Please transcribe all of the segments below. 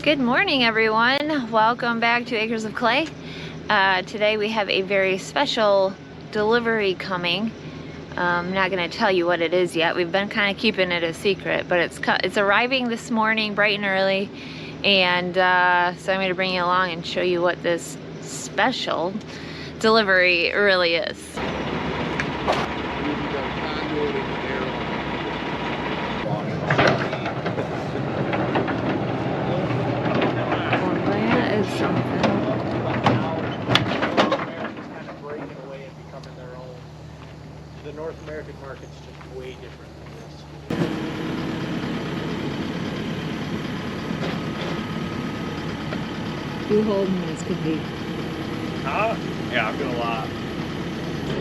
Good morning, everyone. Welcome back to Acres of Clay. Today we have a very special delivery coming. I'm not going to tell you what it is yet. We've been kind of keeping it a secret, but it's arriving this morning bright and early, and so I'm going to bring you along and show you what this special delivery really is. The North American market's just way different than this. You holding this could be. Huh? Yeah, I've got a lot.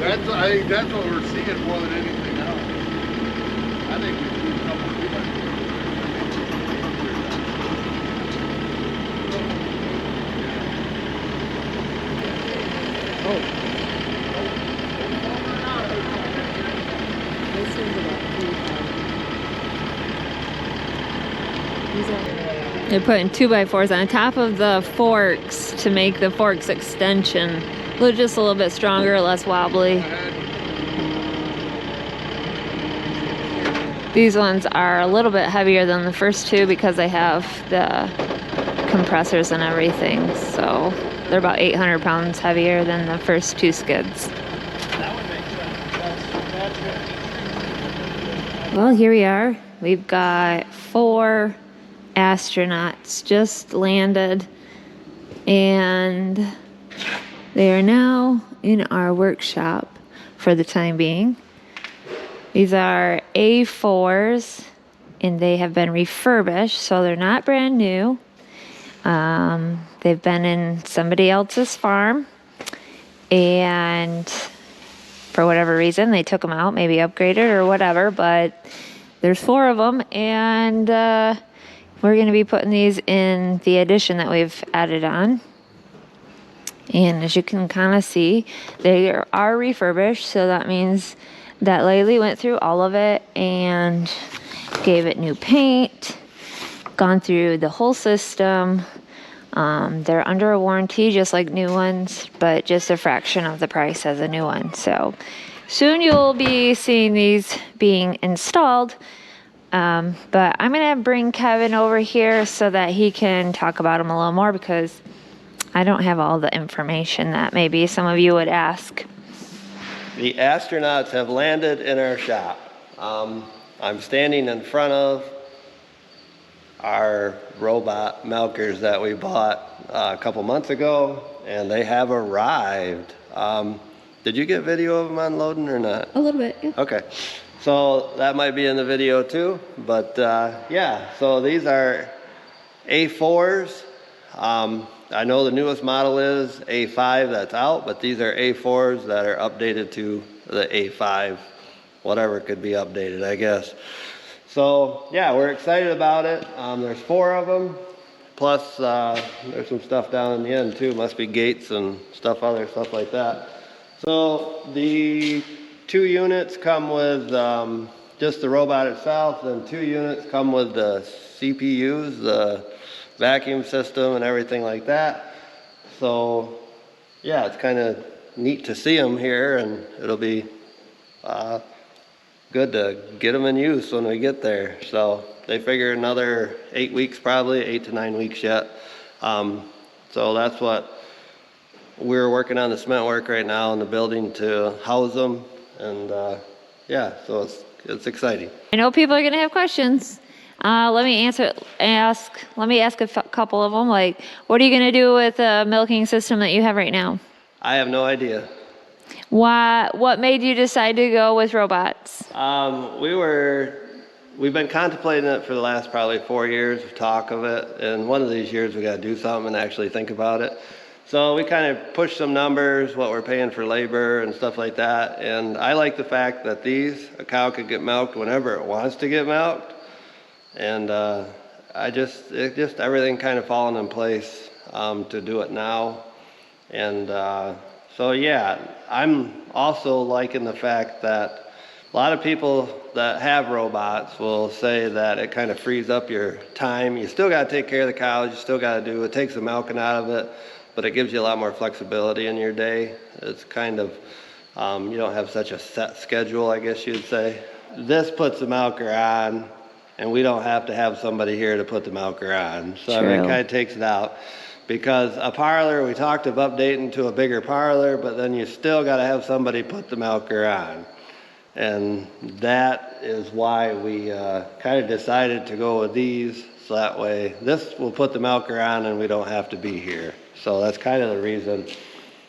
I think that's what we're seeing more than anything else. I think we do a couple of They're putting 2x4s on top of the forks to make the forks extension just a little bit stronger, less wobbly. These ones are a little bit heavier than the first two because they have the compressors and everything. So they're about 800 pounds heavier than the first two skids. That would make sense. That's Well, here we are. We've got 4 astronauts just landed, and they are now in our workshop for the time being. These are A4s, and they have been refurbished, so they're not brand new. They've been in somebody else's farm, and for whatever reason they took them out, maybe upgraded or whatever, but there's 4 of them, and we're going to be putting these in the addition that we've added on. And as you can kind of see, they are refurbished, so that means that Lely went through all of it and gave it new paint, gone through the whole system. They're under a warranty just like new ones, but just a fraction of the price as a new one. So soon you'll be seeing these being installed. But I'm going to bring Kevin over here so that he can talk about them a little more, because I don't have all the information that maybe some of you would ask. The astronauts have landed in our shop. I'm standing in front of our robot milkers that we bought a couple months ago, and they have arrived. Did you get video of them unloading or not? A little bit, yeah. Okay. So that might be in the video too, but yeah, so these are A4s. I know the newest model is A5 that's out, but these are A4s that are updated to the A5, whatever could be updated, I guess. So yeah, we're excited about it. There's 4 of them, plus there's some stuff down in the end too, must be gates and stuff, other stuff like that. So the 2 units come with just the robot itself, and 2 units come with the CPUs, the vacuum system and everything like that. So yeah, it's kind of neat to see them here, and it'll be good to get them in use when we get there. So they figure another 8 weeks, probably 8 to 9 weeks yet. So that's what we're working on, the cement work right now in the building to house them. And yeah, so it's exciting. I know people are going to have questions. Let me ask a couple of them. Like, what are you going to do with the milking system that you have right now? I have no idea. What made you decide to go with robots? We've been contemplating it for the last probably 4 years of talk of it, and one of these years we got to do something and actually think about it. So we kind of pushed some numbers, what we're paying for labor and stuff like that. And I like the fact that a cow could get milked whenever it wants to get milked. And everything kind of fallen in place to do it now. And so yeah, I'm also liking the fact that A lot of people that have robots will say that it kind of frees up your time. You still got to take care of the cows. You still got to do it. Takes the milking out of it, but it gives you a lot more flexibility in your day. It's kind of you don't have such a set schedule, I guess you'd say. This puts the milker on, and we don't have to have somebody here to put the milker on. So I mean, it kind of takes it out. Because a parlor, we talked of updating to a bigger parlor, but then you still got to have somebody put the milker on. And that is why we kind of decided to go with these, so that way this will put the milker on and we don't have to be here. So that's kind of the reason.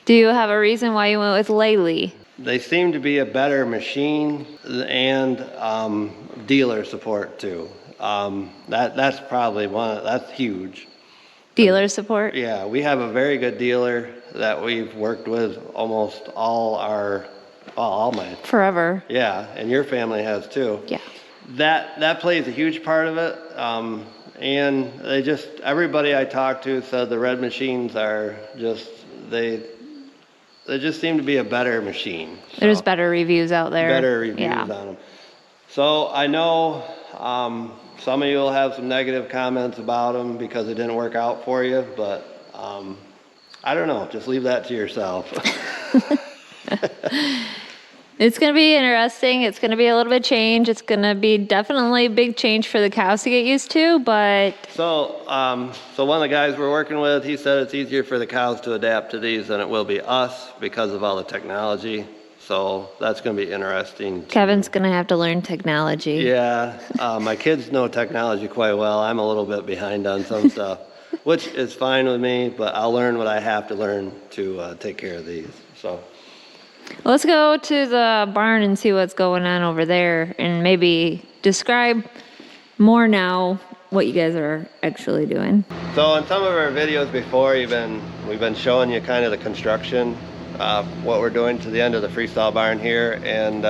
Do you have a reason why you went with Lely? They seem to be a better machine and dealer support too. That's probably that's huge. Dealer support? Yeah, we have a very good dealer that we've worked with almost all my. Forever. Yeah, and your family has too. Yeah. That plays a huge part of it. And everybody I talked to said the red machines are just, they just seem to be a better machine. So, There's better reviews out there. better reviews on them. So I know some of you will have some negative comments about them because it didn't work out for you, but I don't know. Just leave that to yourself. It's going to be interesting. It's going to be a little bit change. It's going to be definitely a big change for the cows to get used to, but... So one of the guys we're working with, he said it's easier for the cows to adapt to these than it will be us because of all the technology. So that's going to be interesting. Kevin's going to have to learn technology. Yeah, my kids know technology quite well. I'm a little bit behind on some stuff, which is fine with me, but I'll learn what I have to learn to take care of these. So. Let's go to the barn and see what's going on over there and maybe describe more now what you guys are actually doing. So in some of our videos before, we've been showing you kind of the construction, what we're doing to the end of the freestyle barn here, and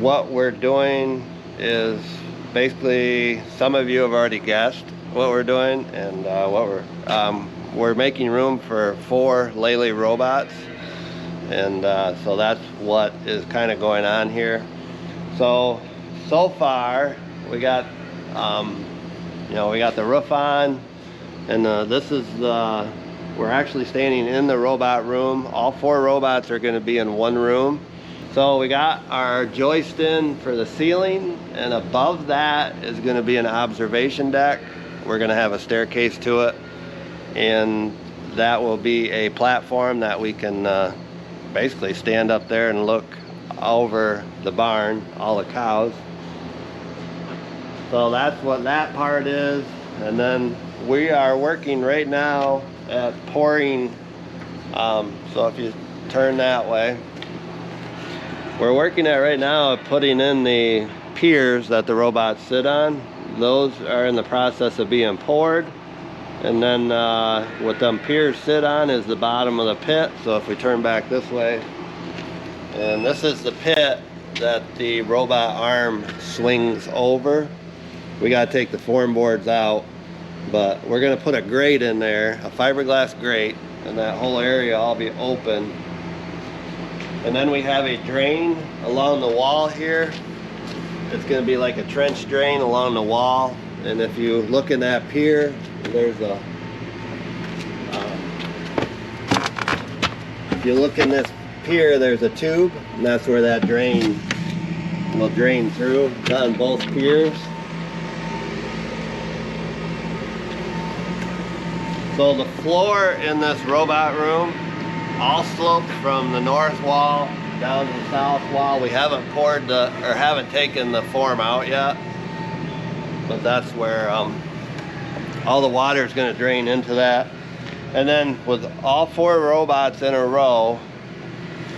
what we're doing is basically, some of you have already guessed what we're doing, and we're making room for 4 Lely robots. And so that's what is kind of going on here. So far we got, we got the roof on, and we're actually standing in the robot room. All 4 robots are going to be in one room. So we got our joist in for the ceiling, and above that is going to be an observation deck. We're going to have a staircase to it, and that will be a platform that we can basically stand up there and look over the barn, all the cows. So that's what that part is. And then we are working right now at pouring, so if you turn that way, we're working at right now at putting in the piers that the robots sit on. Those are in the process of being poured. And then what them piers sit on is the bottom of the pit. So if we turn back this way, and this is the pit that the robot arm swings over. We got to take the form boards out, but we're going to put a grate in there, a fiberglass grate, and that whole area will be open. And then we have a drain along the wall here. It's going to be like a trench drain along the wall. And if you look in that pier, there's if you look in this pier, there's a tube, and that's where that drain will drain through. It's on both piers. So the floor in this robot room all slopes from the north wall down to the south wall. We haven't haven't taken the form out yet, but that's where all the water is going to drain into that. And then with all 4 robots in a row,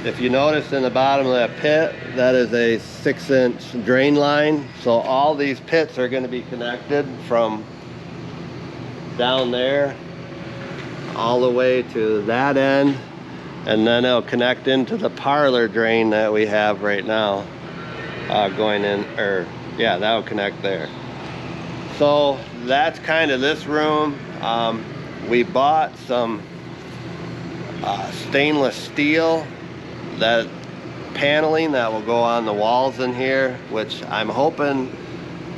if you notice in the bottom of that pit, that is a 6-inch drain line. So all these pits are going to be connected from down there all the way to that end, and then it'll connect into the parlor drain that we have right now going in, that'll connect there. So that's kind of this room. We bought some stainless steel that paneling that will go on the walls in here, which I'm hoping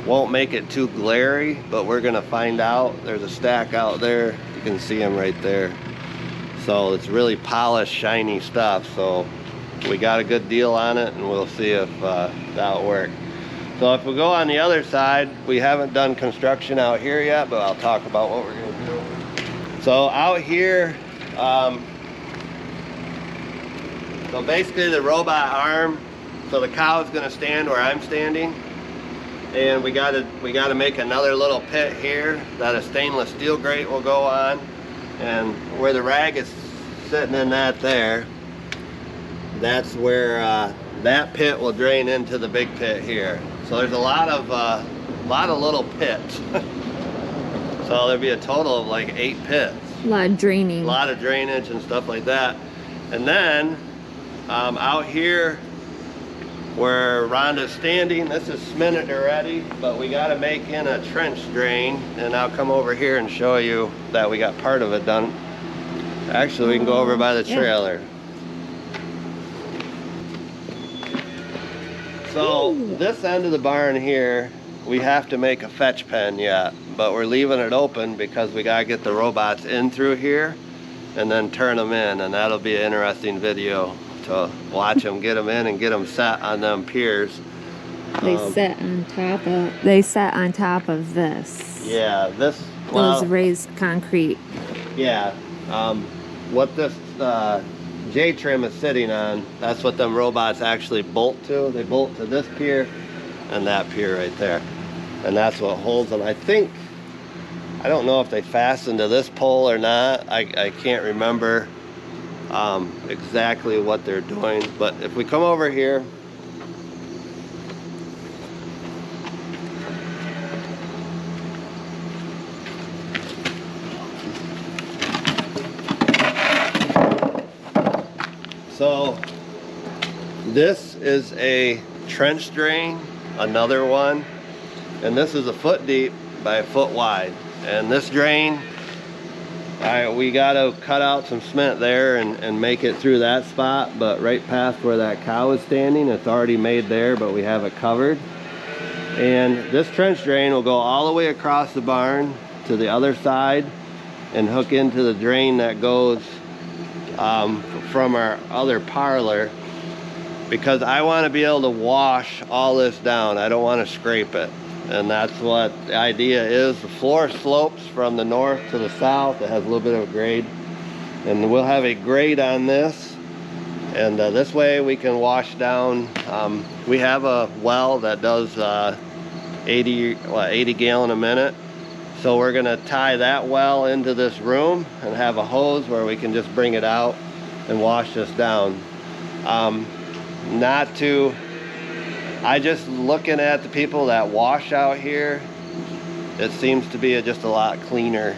won't make it too glary, but we're gonna find out. There's a stack out there. You can see them right there. So it's really polished, shiny stuff. So we got a good deal on it, and we'll see if that'll work. So if we go on the other side, we haven't done construction out here yet, but I'll talk about what we're gonna do. So out here, so basically the robot arm, so the cow is gonna stand where I'm standing, and we gotta make another little pit here that a stainless steel grate will go on, and where the rag is sitting in that there, that's where that pit will drain into the big pit here. So there's a lot of little pits. So there'll be a total of like 8 pits. A lot of draining. A lot of drainage and stuff like that. And then out here where Rhonda's standing, this is cemented already, but we got to make in a trench drain, and I'll come over here and show you that we got part of it done. Actually, we can go over by the trailer. So this end of the barn here, we have to make a fetch pen yet, but we're leaving it open because we gotta get the robots in through here and then turn them in, and that'll be an interesting video to watch them get them in and get them set on them piers. They set on top of this. Yeah, this, well, Those raised concrete. yeah, what this J-trim is sitting on, that's what them robots actually bolt to. They bolt to this pier and that pier right there, and that's what holds them. I think, I don't know if they fasten to this pole or not. I can't remember exactly what they're doing, but if we come over here, so this is a trench drain, another one, and this is a foot deep by a foot wide. And this drain, we gotta cut out some cement there and make it through that spot, but right past where that cow is standing, it's already made there, but we have it covered. And this trench drain will go all the way across the barn to the other side and hook into the drain that goes from our other parlor, because I want to be able to wash all this down. I don't want to scrape it, and that's what the idea is. The floor slopes from the north to the south. It has a little bit of a grade, and we'll have a grade on this, and this way we can wash down. We have a well that does 80 gallon a minute, so we're going to tie that well into this room and have a hose where we can just bring it out and wash this down. I just looking at the people that wash out here, it seems to be just a lot cleaner.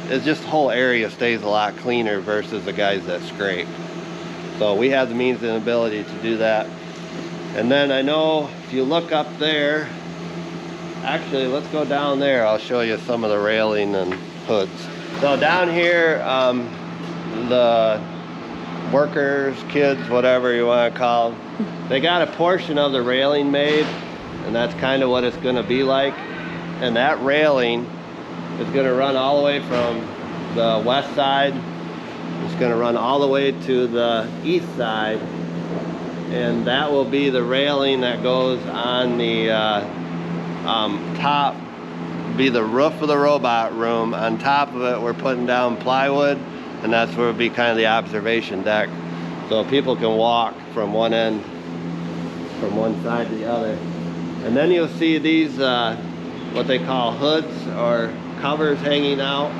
It's just the whole area stays a lot cleaner versus the guys that scrape. So we have the means and ability to do that. And then I know if you look up there, actually let's go down there, I'll show you some of the railing and hoods. So down here, the workers, kids, whatever you want to call them, they got a portion of the railing made, and that's kind of what it's going to be like. And that railing is going to run all the way from the west side. It's going to run all the way to the east side, and that will be the railing that goes on the top, be the roof of the robot room. On top of it, we're putting down plywood, and that's where it'll be kind of the observation deck, so people can walk from one end, from one side to the other. And then you'll see these what they call hoods or covers hanging out.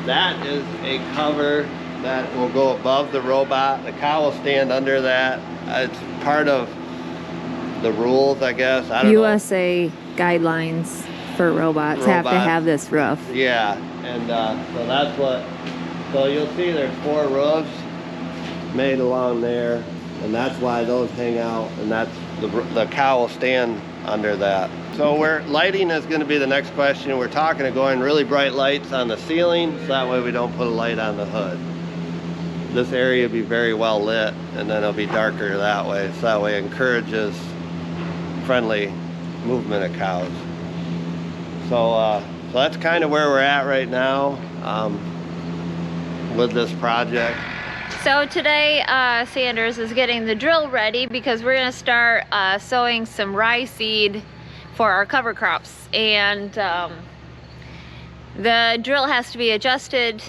That is a cover that will go above the robot. The cow will stand under that. It's part of the rules, I guess. I don't know. USA guidelines for robots have to have this roof. Yeah, and so that's what, so you'll see there's 4 roofs made along there, and that's why those hang out, and that's the cow will stand under that. So lighting is going to be the next question. We're talking of going really bright lights on the ceiling, so that way we don't put a light on the hood. this area be very well lit, and then it'll be darker that way. So that way it encourages friendly movement of cows. So, so that's kind of where we're at right now with this project. So today, Sanders is getting the drill ready because we're gonna start sowing some rye seed for our cover crops. And the drill has to be adjusted,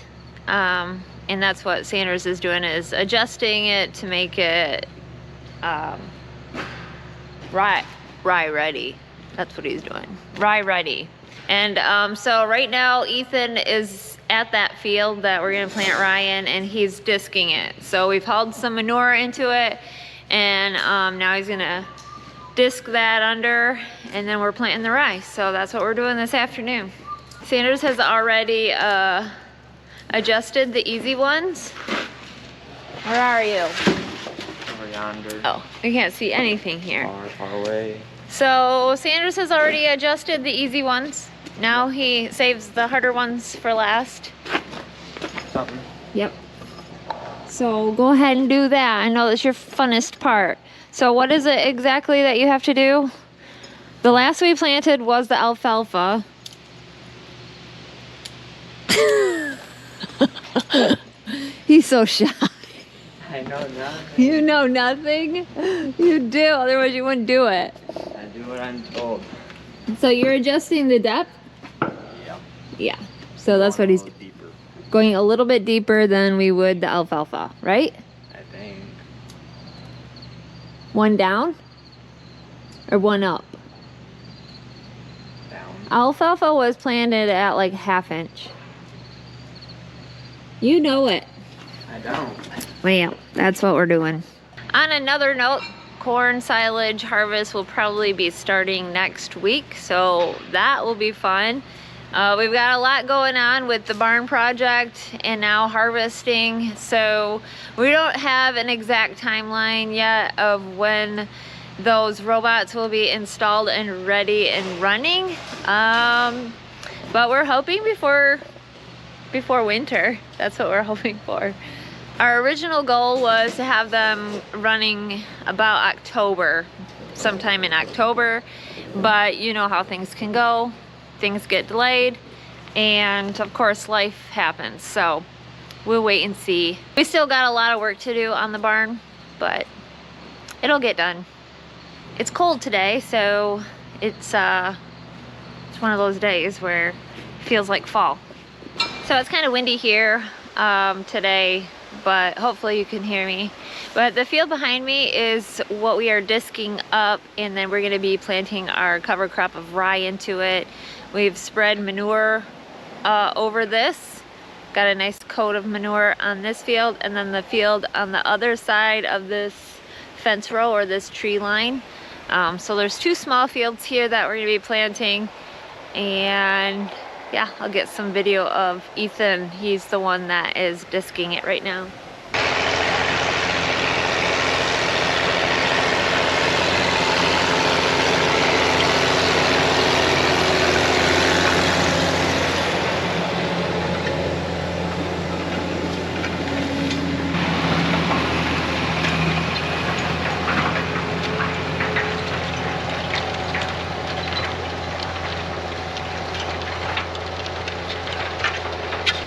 and that's what Sanders is doing, is adjusting it to make it rye ready. That's what he's doing, rye ready. And so right now Ethan is at that field that we're gonna plant rye in, and he's disking it. So we've hauled some manure into it, and now he's gonna disc that under, and then we're planting the rye. So that's what we're doing this afternoon. Sanders has already adjusted the easy ones. Where are you? Over yonder. Oh, you can't see anything here. Far away. So Sanders has already adjusted the easy ones. Now he saves the harder ones for last. Something. Yep. So go ahead and do that. I know that's your funnest part. So what is it exactly that you have to do? The last we planted was the alfalfa. He's so shy. I know nothing. You know nothing? You do, otherwise you wouldn't do it. I do what I'm told. So you're adjusting the depth? Yeah. Yeah. So that's what he's Deeper, going a little bit deeper than we would the alfalfa, right? I think. One down or one up? Down. Alfalfa was planted at like 1/2 inch. You know it. I don't. Well, that's what we're doing. On another note, corn silage harvest will probably be starting next week, so that will be fun. We've got a lot going on with the barn project and now harvesting, so we don't have an exact timeline yet of when those robots will be installed and ready and running, but we're hoping before winter. That's what we're hoping for. Our original goal was to have them running about October, sometime in October, but you know how things can go. Things get delayed, and of course life happens, so we'll wait and see. We still got a lot of work to do on the barn, but it'll get done. It's cold today, so it's one of those days where it feels like fall. So it's kind of windy here today, but hopefully you can hear me. But the field behind me is what we are disking up, and then we're going to be planting our cover crop of rye into it. We've spread manure over this, got a nice coat of manure on this field, and then the field on the other side of this fence row or this tree line. So there's 2 small fields here that we're going to be planting, and yeah, I'll get some video of Ethan. He's the one that is disking it right now.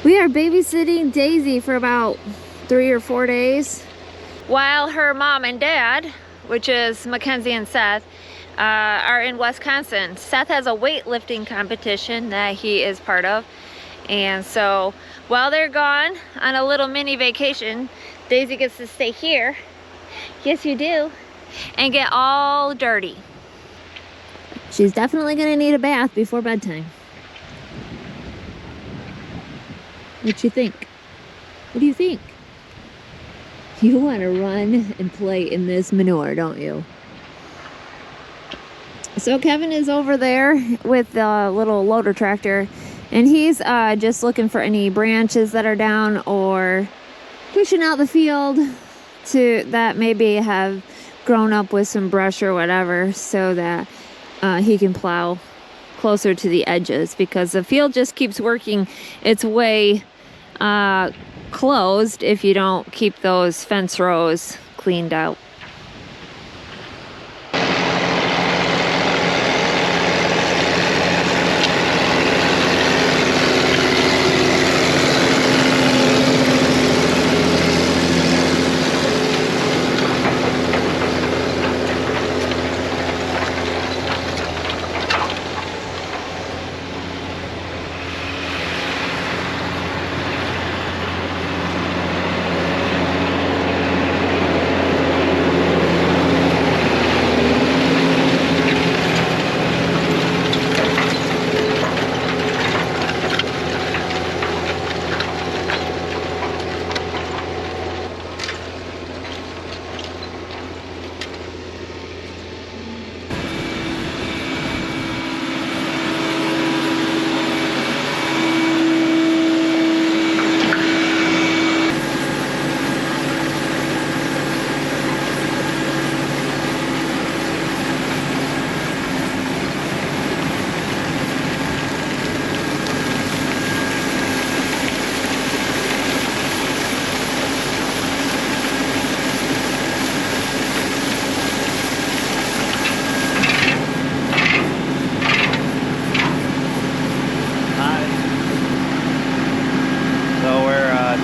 We are babysitting Daisy for about 3 or 4 days while her mom and dad, which is Mackenzie and Seth, are in Wisconsin. Seth has a weightlifting competition that he is part of, and so while they're gone on a little mini vacation, Daisy gets to stay here. Yes, you do. And get all dirty. She's definitely gonna need a bath before bedtime. What you think? What do you think? You want to run and play in this manure, don't you? So Kevin is over there with the little loader tractor, and he's just looking for any branches that are down or pushing out the field that maybe have grown up with some brush or whatever, so that he can plow closer to the edges, because the field just keeps working its way closed if you don't keep those fence rows cleaned out.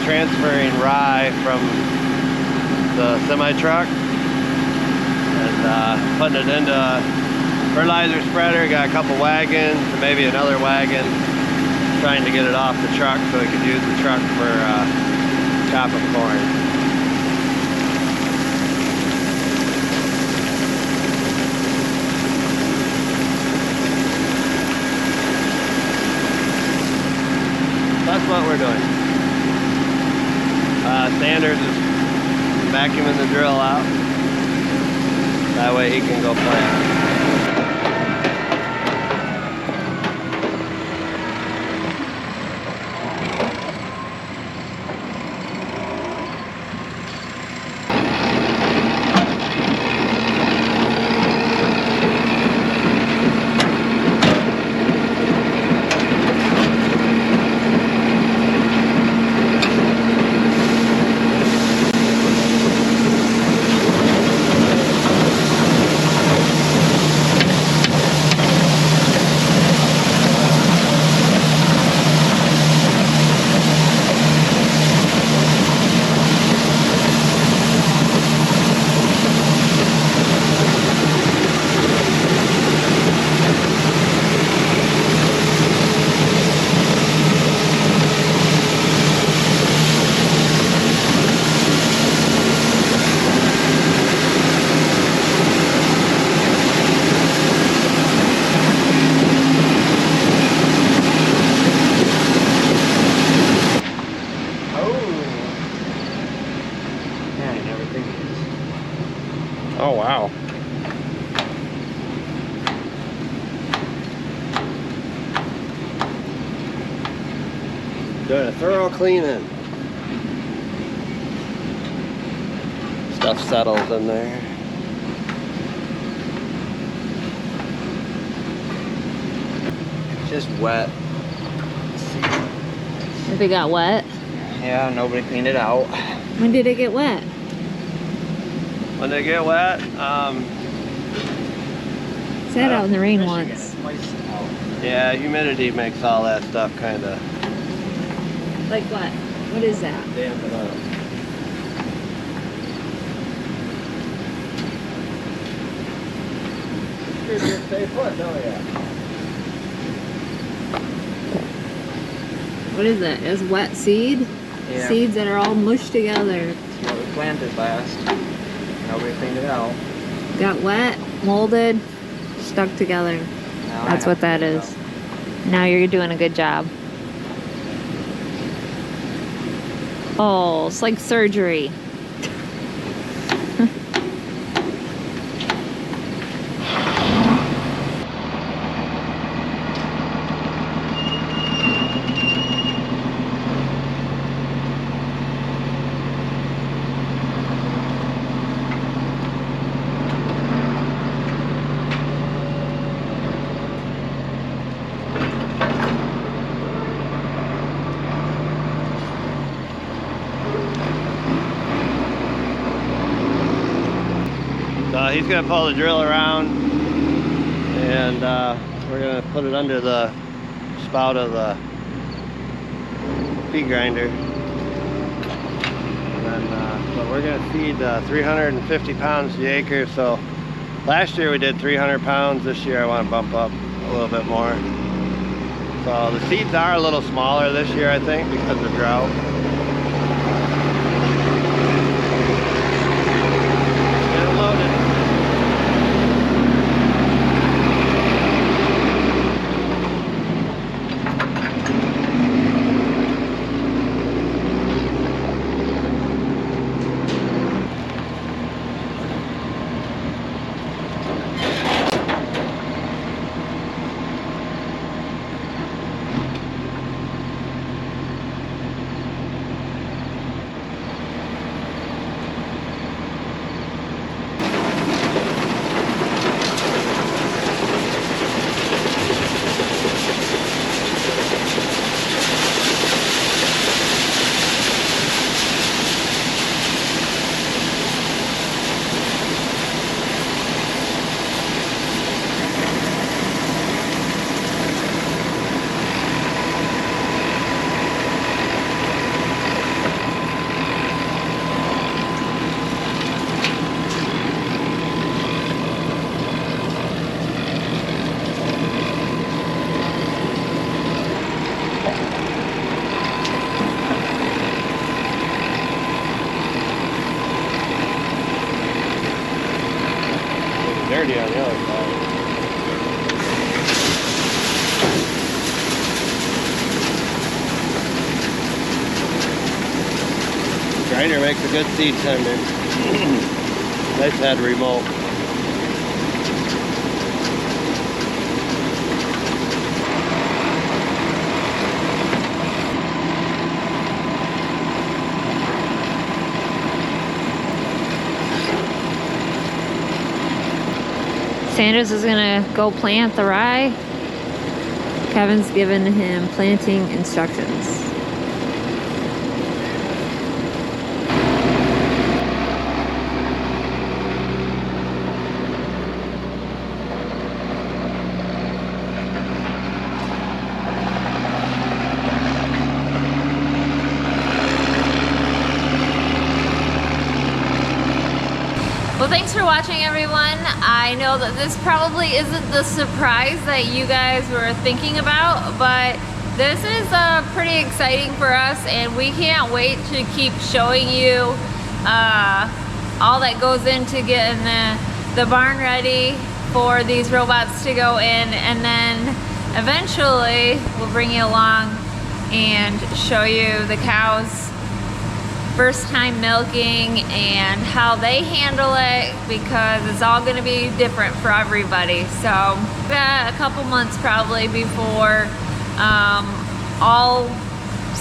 Transferring rye from the semi-truck and putting it into a fertilizer spreader. Got a couple wagons and maybe another wagon, trying to get it off the truck so we could use the truck for chopping corn. That's what we're doing. Sanders is vacuuming the drill out. That way he can go plant. Oh, wow. Doing a thorough cleaning. Stuff settles in there. It's just wet. If it got wet, Yeah, nobody cleaned it out. when did it get wet? When they get wet, Sat out in the rain Michigan, once. it's moist out. yeah, humidity makes all that stuff kind of Like what? What is that? dampen up. You just stay put, don't you? What is that? It's wet seed? Yeah. Seeds that are all mushed together. It's what we planted last. Nobody cleaned it out. Got wet, molded, stuck together. Now I That's have what to that clean it is. Now you're doing a good job. Oh, it's like surgery. he's gonna pull the drill around, and we're gonna put it under the spout of the feed grinder. And then, but we're gonna feed 350 pounds to the acre. So last year we did 300 pounds. This year I want to bump up a little bit more. So the seeds are a little smaller this year, I think, because of drought. Get it loaded. Dirty on the other side. Grinder makes a good seed tender. Nice head remote. Sanders is gonna go plant the rye. Kevin's given him planting instructions. Well, thanks for watching, everyone. I know that this probably isn't the surprise that you guys were thinking about, but this is pretty exciting for us, and we can't wait to keep showing you all that goes into getting the barn ready for these robots to go in, and then eventually we'll bring you along and show you the cows first time milking and how they handle it, because it's all going to be different for everybody. So we've got a couple months probably before all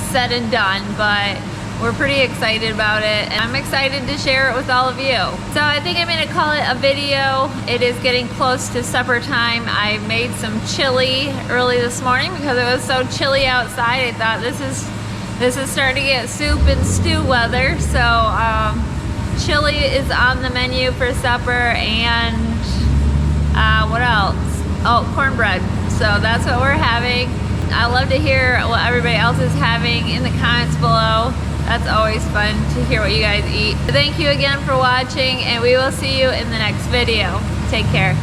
said and done, but we're pretty excited about it, and I'm excited to share it with all of you. So I think I'm going to call it a video. It is getting close to supper time. I made some chili early this morning because it was so chilly outside. I thought this is starting to get soup and stew weather, so chili is on the menu for supper, and what else? Oh, cornbread. So that's what we're having. I love to hear what everybody else is having in the comments below. That's always fun to hear what you guys eat. Thank you again for watching, and we will see you in the next video. Take care.